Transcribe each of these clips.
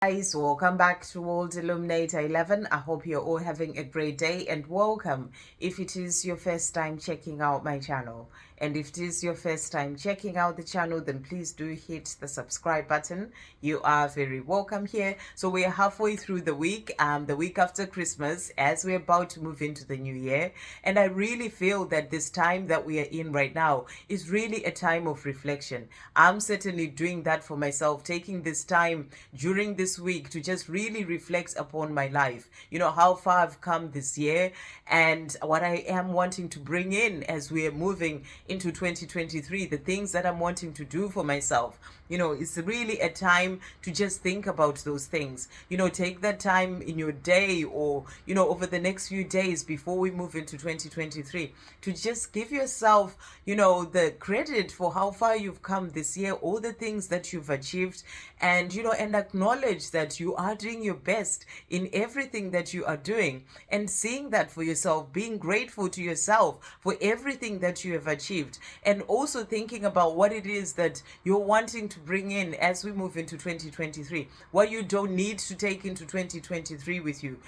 Guys, welcome back to World Illuminator 11. I hope you're all having a great day and welcome if it is your first time checking out my channel. And if it is your first time checking out the channel, then please do hit the subscribe button. You are very welcome here. So we're halfway through the week after Christmas, as we're about to move into the new year. And I really feel that this time that we are in right now is really a time of reflection. I'm certainly doing that for myself, taking this time during this week to just really reflect upon my life, how far I've come this year and what I am wanting to bring in as we are moving into 2023, the things that I'm wanting to do for myself. It's really a time to just think about those things. Take that time in your day or, over the next few days before we move into 2023 to just give yourself, the credit for how far you've come this year, all the things that you've achieved, and, and acknowledge that you are doing your best in everything that you are doing, and seeing that for yourself, being grateful to yourself for everything that you have achieved, and also thinking about what it is that you're wanting to bring in as we move into 2023, what you don't need to take into 2023 with you,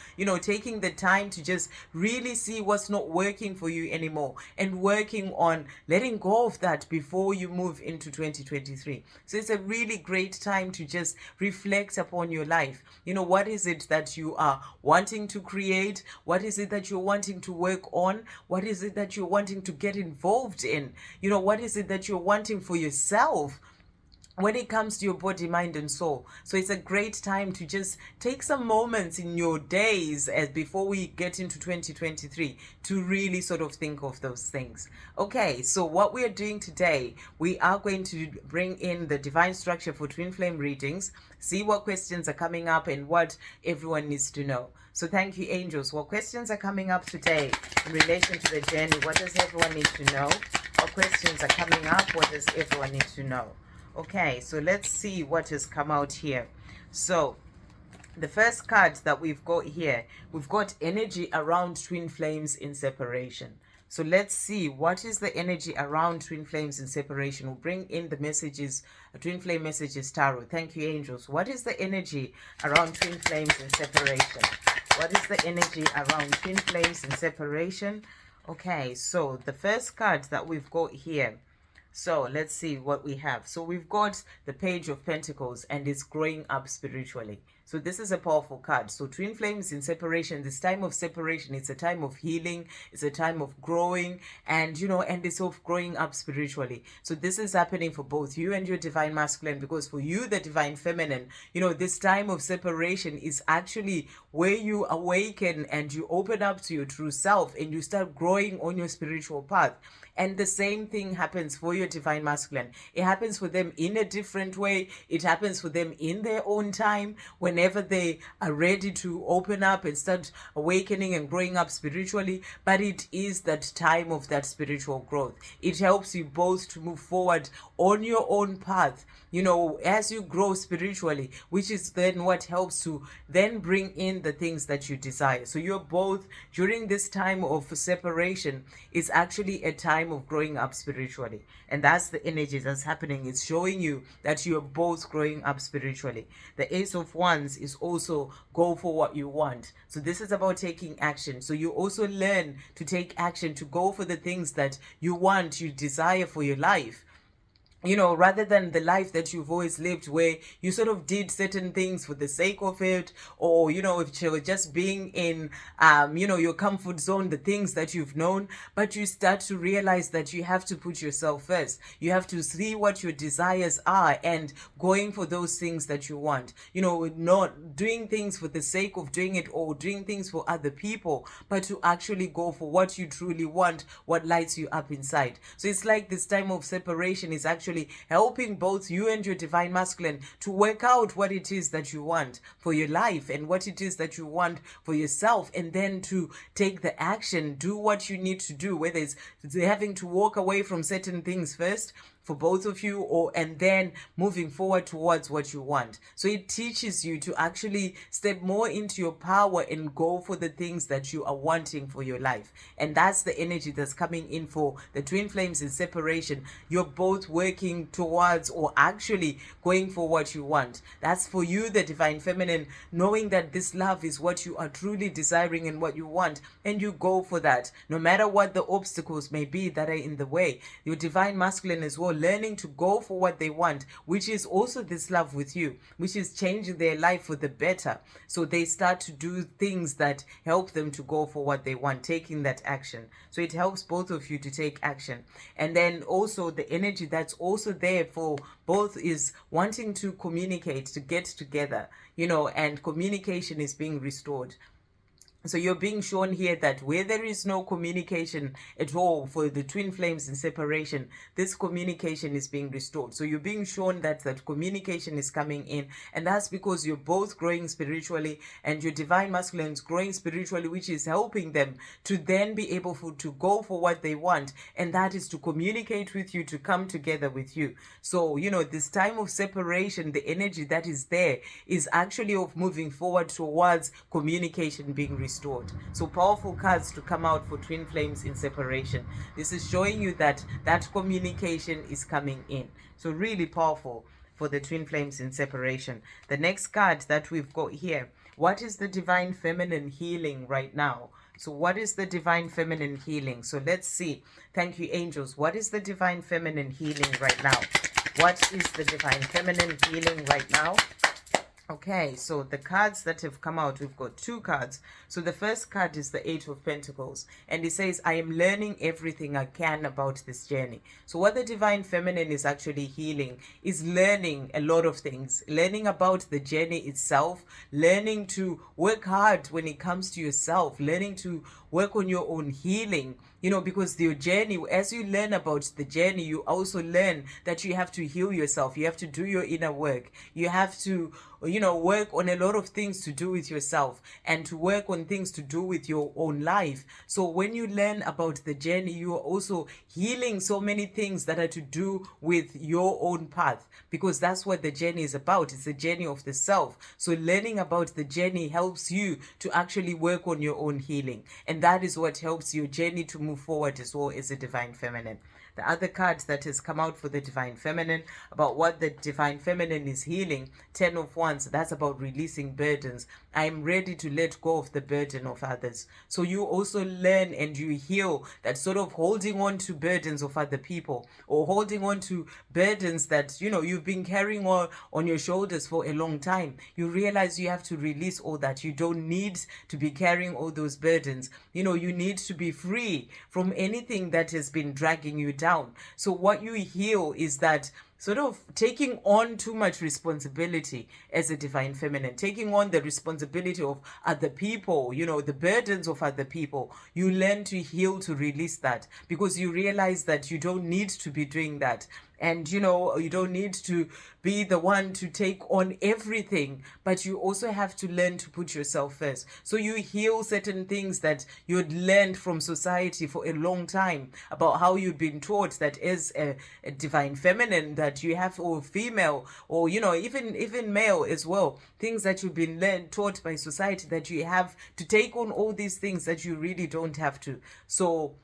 taking the time to just really see what's not working for you anymore and working on letting go of that before you move into 2023. So it's a really great time to just reflect upon your life. What is it that you are wanting to create? What is it that you're wanting to work on? What is it that you're wanting to get involved in? What is it that you're wanting for yourself when it comes to your body, mind, and soul? So it's a great time to just take some moments in your days as before we get into 2023 to really sort of think of those things. Okay, so what we are doing today, we are going to bring in the divine structure for twin flame readings, see what questions are coming up and what everyone needs to know. So thank you, angels. What questions are coming up today in relation to the journey? What does everyone need to know? What questions are coming up? What does everyone need to know? Okay, so let's see what has come out here. So the first card that we've got here, we've got energy around twin flames in separation. So let's see what is the energy around twin flames in separation. We'll bring in the messages, twin flame messages tarot. Thank you, angels. What is the energy around twin flames in separation? What is the energy around twin flames in separation? Okay, so the first card that we've got here, so let's see what we have. So we've got the Page of Pentacles, and it's growing up spiritually. So this is a powerful card. So twin flames in separation, this time of separation, it's a time of healing, it's a time of growing, and and it's of growing up spiritually. So this is happening for both you and your divine masculine, because for you, the divine feminine, this time of separation is actually where you awaken and you open up to your true self and you start growing on your spiritual path. And the same thing happens for your divine masculine. It happens for them in a different way. It happens for them in their own time, whenever they are ready to open up and start awakening and growing up spiritually. But it is that time of that spiritual growth. It helps you both to move forward on your own path, as you grow spiritually, which is then what helps to then bring in the things that you desire. So you're both, during this time of separation, is actually a time of growing up spiritually. And that's the energy that's happening. It's showing you that you're both growing up spiritually. The Ace of Wands is also go for what you want. So this is about taking action. So you also learn to take action, to go for the things that you want, you desire for your life. Rather than the life that you've always lived, where you sort of did certain things for the sake of it, or, if you're just being in, your comfort zone, the things that you've known, but you start to realize that you have to put yourself first. You have to see what your desires are and going for those things that you want, not doing things for the sake of doing it or doing things for other people, but to actually go for what you truly want, what lights you up inside. So it's like this time of separation is actually helping both you and your divine masculine to work out what it is that you want for your life and what it is that you want for yourself, and then to take the action, do what you need to do, whether it's having to walk away from certain things first, for both of you, and then moving forward towards what you want. So it teaches you to actually step more into your power and go for the things that you are wanting for your life. And that's the energy that's coming in for the twin flames in separation. You're both working towards, or actually going for what you want. That's for you, the divine feminine, knowing that this love is what you are truly desiring and what you want, and you go for that no matter what the obstacles may be that are in the way. Your divine masculine as well, learning to go for what they want, which is also this love with you, which is changing their life for the better. So they start to do things that help them to go for what they want, taking that action. So it helps both of you to take action. And then also the energy that's also there for both is wanting to communicate, to get together, and communication is being restored. So you're being shown here that where there is no communication at all for the twin flames in separation, this communication is being restored. So you're being shown that communication is coming in, and that's because you're both growing spiritually, and your divine masculine is growing spiritually, which is helping them to then be able to go for what they want, and that is to communicate with you, to come together with you. So, this time of separation, the energy that is there is actually of moving forward towards communication being restored. So powerful cards to come out for twin flames in separation. This is showing you that communication is coming in. So really powerful for the twin flames in separation. The next card that we've got here, what is the divine feminine healing right now? So what is the divine feminine healing? So let's see. Thank you, angels. What is the divine feminine healing right now? What is the divine feminine healing right now? Okay, so the cards that have come out, we've got two cards. So the first card is the Eight of Pentacles, and it says, I am learning everything I can about this journey. So what the divine feminine is actually healing is learning a lot of things, learning about the journey itself, learning to work hard when it comes to yourself, learning to work on your own healing, because your journey, as you learn about the journey, you also learn that you have to heal yourself. You have to do your inner work. You have to, work on a lot of things to do with yourself, and to work on things to do with your own life. So when you learn about the journey, you are also healing so many things that are to do with your own path, because that's what the journey is about. It's the journey of the self. So learning about the journey helps you to actually work on your own healing. And that is what helps your journey to move forward as well as a divine feminine. The other card that has come out for the divine feminine, about what the divine feminine is healing, 10 of Wands, that's about releasing burdens. I'm ready to let go of the burden of others. So you also learn and you heal that sort of holding on to burdens of other people, or holding on to burdens that, you've been carrying on your shoulders for a long time. You realize you have to release all that. You don't need to be carrying all those burdens. You need to be free from anything that has been dragging you down. So what you heal is that sort of taking on too much responsibility as a divine feminine, taking on the responsibility of other people, the burdens of other people. You learn to heal, to release that, because you realize that you don't need to be doing that. And, you don't need to be the one to take on everything, but you also have to learn to put yourself first. So you heal certain things that you had learned from society for a long time, about how you've been taught that as a divine feminine, that you have, or female, or, even male as well, things that you've been taught by society, that you have to take on all these things that you really don't have to. So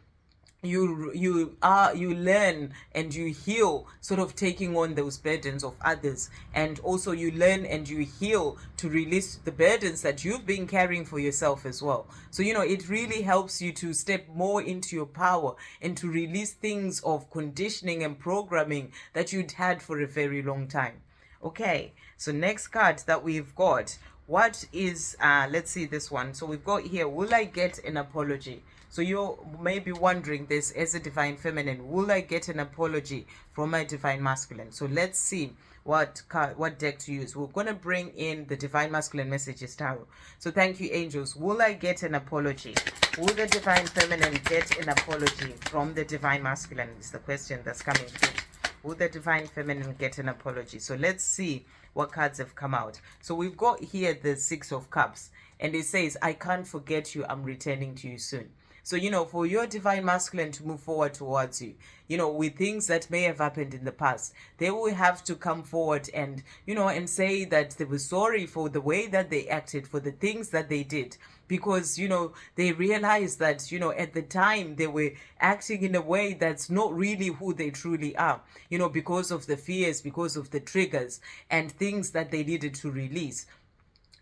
you learn and you heal, sort of taking on those burdens of others, and also you learn and you heal to release the burdens that you've been carrying for yourself as well. So it really helps you to step more into your power and to release things of conditioning and programming that you'd had for a very long time. Okay, so next card that we've got, what is let's see this one. So we've got here, will I get an apology? So you may be wondering this as a divine feminine, will I get an apology from my divine masculine? So let's see what deck to use. We're going to bring in the divine masculine messages tarot. So thank you, angels. Will I get an apology? Will the divine feminine get an apology from the divine masculine? Is the question that's coming through. Will the divine feminine get an apology? So let's see what cards have come out. So we've got here the Six of Cups, and it says, I can't forget you, I'm returning to you soon. So, for your divine masculine to move forward towards you, with things that may have happened in the past, they will have to come forward and, and say that they were sorry for the way that they acted, for the things that they did. Because, they realized that, at the time they were acting in a way that's not really who they truly are, because of the fears, because of the triggers and things that they needed to release.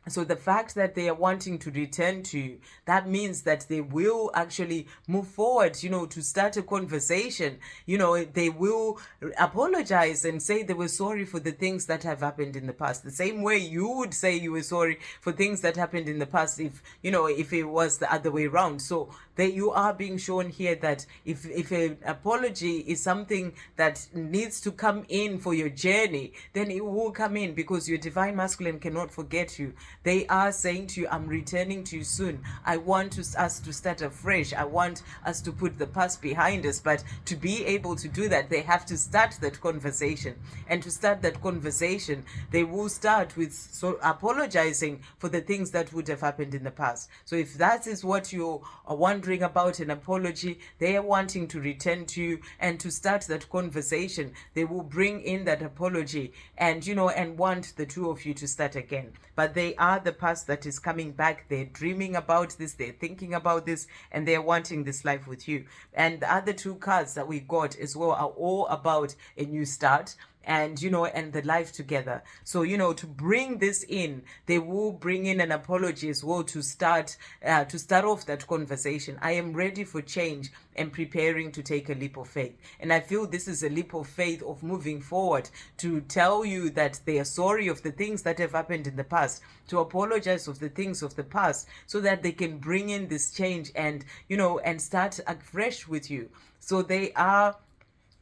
So the fact that they are wanting to return to you, that means that they will actually move forward, to start a conversation. They will apologize and say they were sorry for the things that have happened in the past. The same way you would say you were sorry for things that happened in the past if it was the other way around. So that you are being shown here that if an apology is something that needs to come in for your journey, then it will come in, because your divine masculine cannot forget you. They are saying to you, I'm returning to you soon. I want us to start afresh. I want us to put the past behind us. But to be able to do that, they have to start that conversation. And to start that conversation, they will start with apologizing for the things that would have happened in the past. So if that is what you are wondering about, an apology, they are wanting to return to you and to start that conversation. They will bring in that apology and, and want the two of you to start again. But they are the past that is coming back. They're dreaming about this, they're thinking about this, and they're wanting this life with you. And the other two cards that we got as well are all about a new start and and the life together. So to bring this in, they will bring in an apology as well to start off that conversation. I am ready for change and preparing to take a leap of faith. And I feel this is a leap of faith of moving forward, to tell you that they are sorry of the things that have happened in the past, to apologize of the things of the past, so that they can bring in this change and and start afresh with you. So they are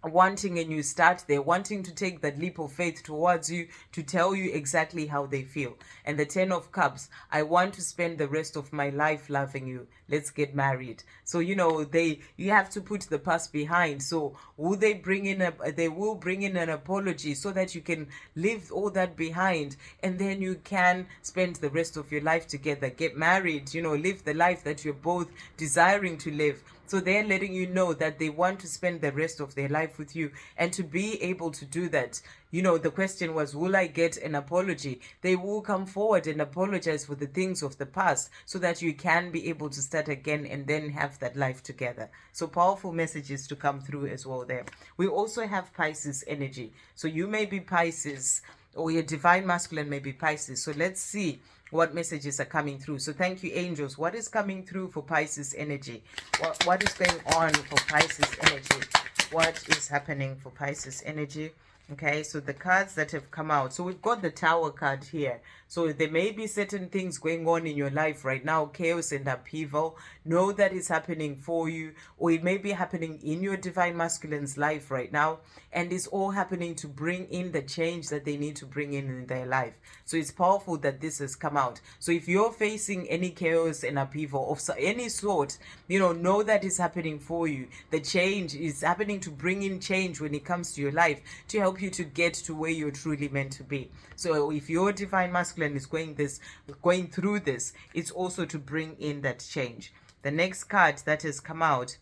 wanting a new start. They're wanting to take that leap of faith towards you, to tell you exactly how they feel. And the 10 of Cups, I want to spend the rest of my life loving you. Let's get married. So you have to put the past behind. So will they will bring in an apology, so that you can leave all that behind, and then you can spend the rest of your life together, get married, live the life that you're both desiring to live. So they're letting you know that they want to spend the rest of their life with you. And to be able to do that, the question was, will I get an apology? They will come forward and apologize for the things of the past, so that you can be able to start again and then have that life together. So powerful messages to come through as well there. We also have Pisces energy. So you may be Pisces, or your divine masculine may be Pisces. So let's see what messages are coming through. So thank you, angels. What is coming through for Pisces energy? What is going on for Pisces energy? What is happening for Pisces energy? Okay, so the cards that have come out. So we've got the Tower card here. So there may be certain things going on in your life right now, chaos and upheaval. Know that it's happening for you, or it may be happening in your divine masculine's life right now. And it's all happening to bring in the change that they need to bring in their life. So it's powerful that this has come out. So if you're facing any chaos and upheaval of any sort, know that it's happening for you. The change is happening to bring in change when it comes to your life, to help you to get to where you're truly meant to be. So if your divine masculine is going through this, it's also to bring in that change. The next card that has come out,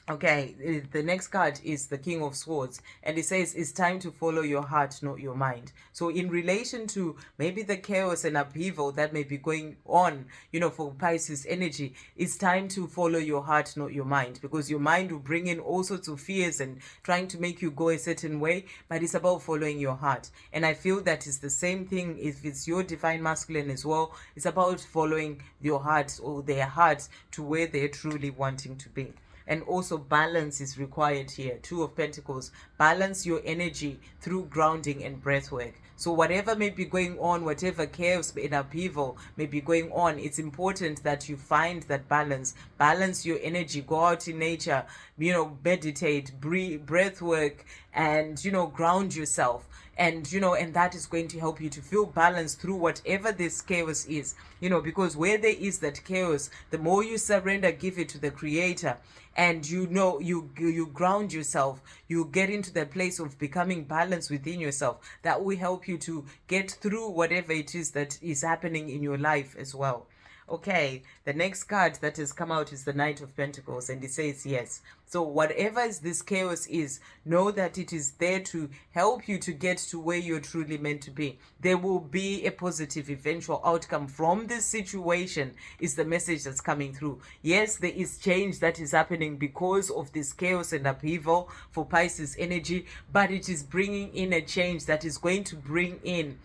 okay, the next card is the King of Swords, and it says it's time to follow your heart, not your mind. So in relation to maybe the chaos and upheaval that may be going on, for Pisces energy, it's time to follow your heart, not your mind, because your mind will bring in all sorts of fears and trying to make you go a certain way, but it's about following your heart. And I feel that it's the same thing if it's your divine masculine as well. It's about following your heart, or their heart, to where they're truly wanting to be. And also balance is required here. 2 of Pentacles. Balance your energy through grounding and breath work. So whatever may be going on, whatever chaos and upheaval may be going on, it's important that you find that balance. Balance your energy. Go out in nature, meditate, breath work, and, ground yourself. And, and that is going to help you to feel balanced through whatever this chaos is, because where there is that chaos, the more you surrender, give it to the Creator, and you ground yourself, you get into the place of becoming balanced within yourself. That will help you to get through whatever it is that is happening in your life as well. Okay, the next card that has come out is the Knight of Pentacles, and it says yes. So whatever is this chaos is, know that it is there to help you to get to where you're truly meant to be. There will be a positive eventual outcome from this situation, is the message that's coming through. Yes, there is change that is happening because of this chaos and upheaval for Pisces energy, but it is bringing in a change that is going to bring in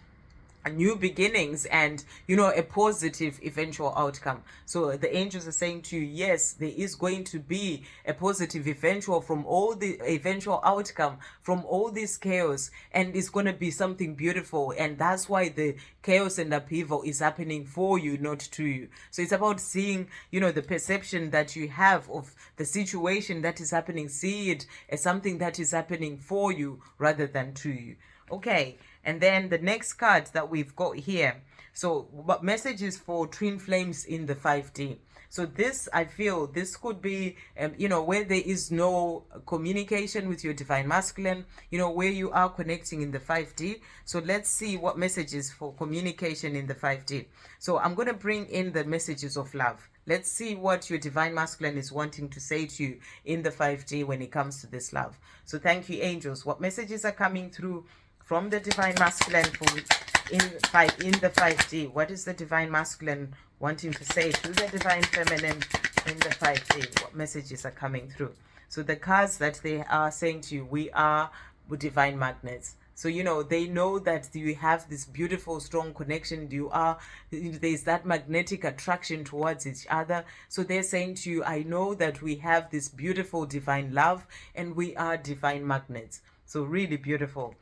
new beginnings and a positive eventual outcome. So the angels are saying to you, yes, there is going to be a positive eventual from all the eventual outcome from all this chaos, and it's going to be something beautiful. And that's why the chaos and upheaval is happening for you, not to you. So it's about seeing the perception that you have of the situation that is happening. See it as something that is happening for you rather than to you. Okay, and then the next card that we've got here. So, what messages for twin flames in the 5D? So this, I feel, this could be, where there is no communication with your divine masculine, where you are connecting in the 5D. So let's see what messages for communication in the 5D. So I'm going to bring in the messages of love. Let's see what your divine masculine is wanting to say to you in the 5D when it comes to this love. So thank you, angels. What messages are coming through from the divine masculine for in the 5D? What is the divine masculine wanting to say to the divine feminine in the 5D? What messages are coming through? So the cards that they are saying to you, we are divine magnets. So they know that you have this beautiful strong connection. There's that magnetic attraction towards each other. So they're saying to you, I know that we have this beautiful divine love and we are divine magnets. So really beautiful.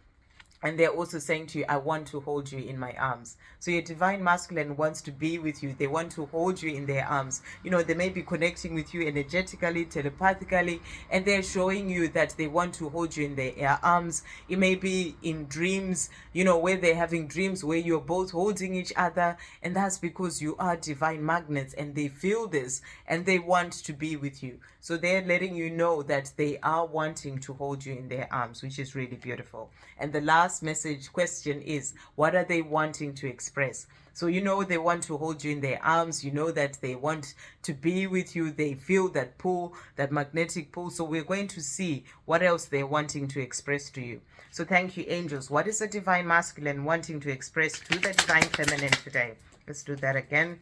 And they're also saying to you, I want to hold you in my arms. So your divine masculine wants to be with you. They want to hold you in their arms. They may be connecting with you energetically, telepathically, and they're showing you that they want to hold you in their arms. It may be in dreams, where they're having dreams where you're both holding each other. And that's because you are divine magnets and they feel this and they want to be with you. So they're letting you know that they are wanting to hold you in their arms, which is really beautiful. And the last message question is, what are they wanting to express? So they want to hold you in their arms. That they want to be with you. They feel that pull, that magnetic pull. So we're going to see what else they're wanting to express to you. So thank you, angels. What is the divine masculine wanting to express to the divine feminine today? Let's do that again.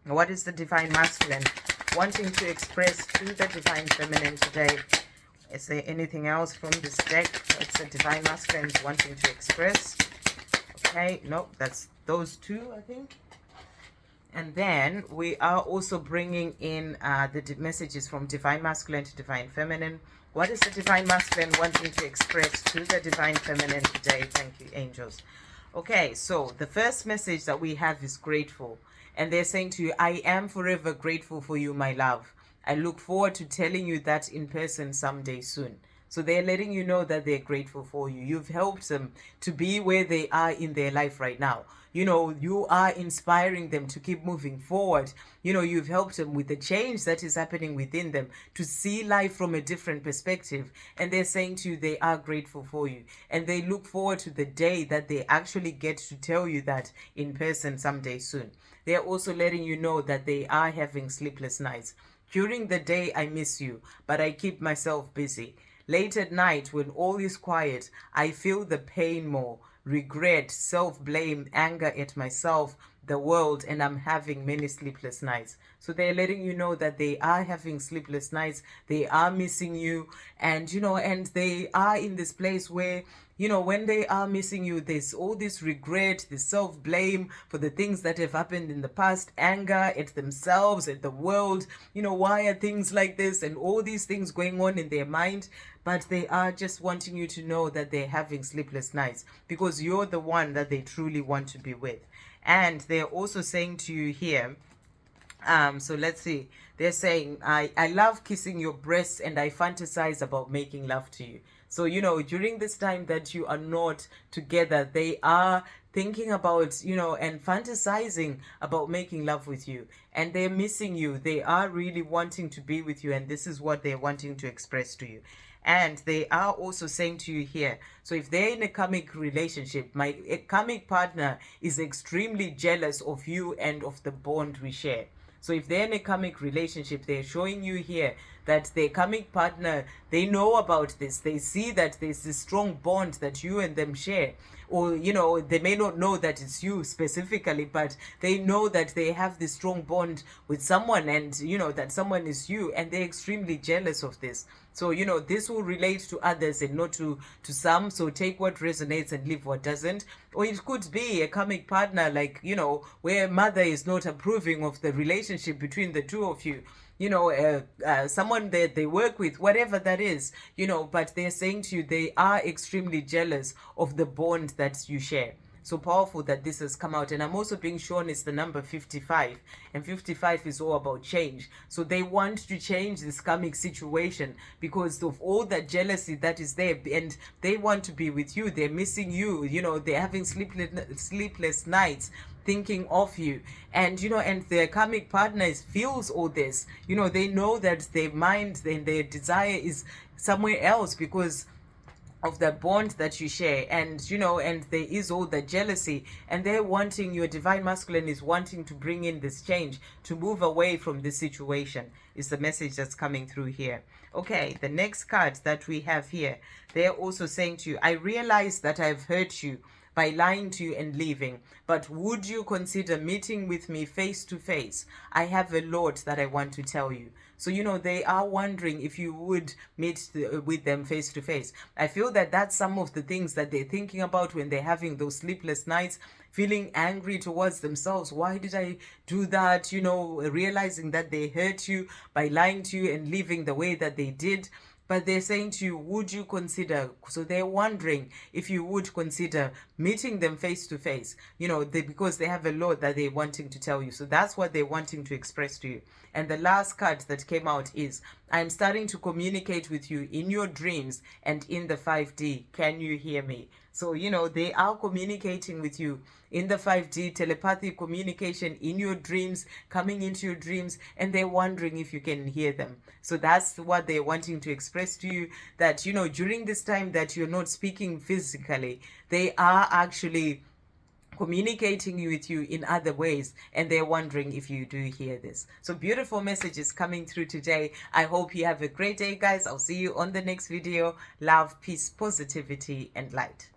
What is the divine masculine wanting to express to the divine feminine today? Is there anything else from this deck that's the divine masculine wanting to express? Okay, nope, that's those two, I think. And then we are also bringing in the messages from divine masculine to divine feminine. What is the divine masculine wanting to express to the divine feminine today? Thank you, angels. Okay, so the first message that we have is grateful. And they're saying to you, I am forever grateful for you, my love. I look forward to telling you that in person someday soon. So they're letting you know that they're grateful for you. You've helped them to be where they are in their life right now. You are inspiring them to keep moving forward. You've helped them with the change that is happening within them to see life from a different perspective. And they're saying to you, they are grateful for you. And they look forward to the day that they actually get to tell you that in person someday soon. They're also letting you know that they are having sleepless nights. During the day, I miss you, but I keep myself busy. Late at night, when all is quiet, I feel the pain more, regret, self-blame, anger at myself, the world, and I'm having many sleepless nights. So they're letting you know that they are having sleepless nights, they are missing you, and and they are in this place where when they are missing you, there's all this regret, this self-blame for the things that have happened in the past, anger at themselves, at the world. Why are things like this? And all these things going on in their mind. But they are just wanting you to know that they're having sleepless nights because you're the one that they truly want to be with. And they're also saying to you here, so let's see. They're saying, I love kissing your breasts and I fantasize about making love to you. So, during this time that you are not together, they are thinking about, and fantasizing about making love with you. And they're missing you. They are really wanting to be with you. And this is what they're wanting to express to you. And they are also saying to you here, so if they're in a karmic relationship, a karmic partner is extremely jealous of you and of the bond we share. So if they're in a karmic relationship, they're showing you here that their karmic partner, they know about this. They see that there's this strong bond that you and them share. Or, they may not know that it's you specifically, but they know that they have this strong bond with someone, and, that someone is you, and they're extremely jealous of this. So, this will relate to others and not to some. So take what resonates and leave what doesn't. Or it could be a karmic partner, like, where mother is not approving of the relationship between the two of you. Someone that they work with, whatever that is, but they're saying to you, they are extremely jealous of the bond that you share. So powerful that this has come out. And I'm also being shown it's the number 55, and 55 is all about change. So they want to change this karmic situation because of all that jealousy that is there, and they want to be with you. They're missing you. They're having sleepless nights thinking of you. And and their karmic partners feels all this. They know that their mind and their desire is somewhere else because of the bond that you share. And and there is all the jealousy, and they're wanting, your divine masculine is wanting to bring in this change, to move away from this situation, is the message that's coming through here. Okay, the next card that we have here, they're also saying to you, I realize that I've hurt you by lying to you and leaving, but would you consider meeting with me face to face? I have a lot that I want to tell you. So they are wondering if you would meet with them face to face. I feel that that's some of the things that they're thinking about when they're having those sleepless nights, feeling angry towards themselves. Why did I do that? Realizing that they hurt you by lying to you and leaving the way that they did. But they're saying to you, would you consider? So they're wondering if you would consider meeting them face to face, because they have a lot that they're wanting to tell you. So that's what they're wanting to express to you. And the last card that came out is, I'm starting to communicate with you in your dreams and in the 5D. Can you hear me? So, they are communicating with you in the 5D, telepathic communication in your dreams, coming into your dreams, and they're wondering if you can hear them. So that's what they're wanting to express to you, that, during this time that you're not speaking physically, they are actually communicating with you in other ways, and they're wondering if you do hear this. So beautiful messages coming through today. I hope you have a great day, guys. I'll see you on the next video. Love, peace, positivity, and light.